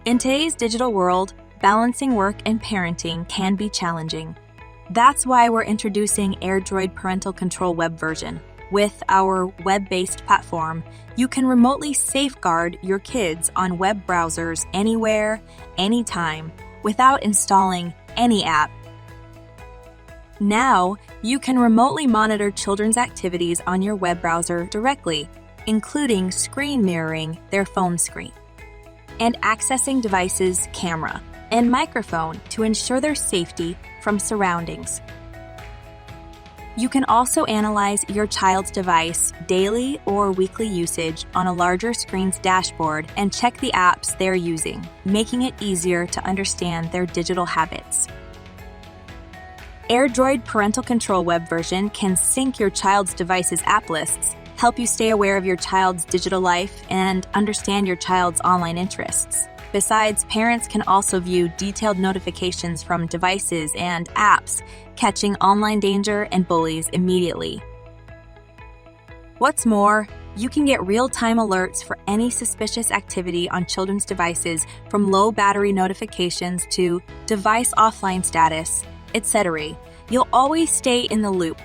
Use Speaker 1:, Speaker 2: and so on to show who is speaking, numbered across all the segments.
Speaker 1: In today's digital world, balancing work and parenting can be challenging. That's why we're introducing AirDroid Parental Control web version. With our web-based platform, you can remotely safeguard your kids on web browsers anywhere, anytime, without installing any app. Now, you can remotely monitor children's activities on your web browser directly, including screen mirroring their phone screen, and accessing devices' camera and microphone to ensure their safety from surroundings. You can also analyze your child's device daily or weekly usage on a larger screen's dashboard and check the apps they're using, making it easier to understand their digital habits. AirDroid Parental Control web version can sync your child's device's app lists, help you stay aware of your child's digital life, and understand your child's online interests. Besides, parents can also view detailed notifications from devices and apps, catching online danger and bullies immediately. What's more, you can get real-time alerts for any suspicious activity on children's devices, from low battery notifications to device offline status, etc. You'll always stay in the loop.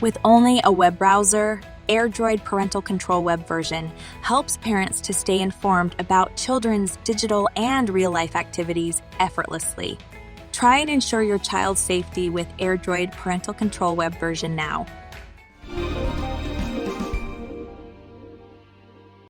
Speaker 1: With only a web browser, AirDroid Parental Control web version helps parents to stay informed about children's digital and real-life activities effortlessly. Try and ensure your child's safety with AirDroid Parental Control web version now.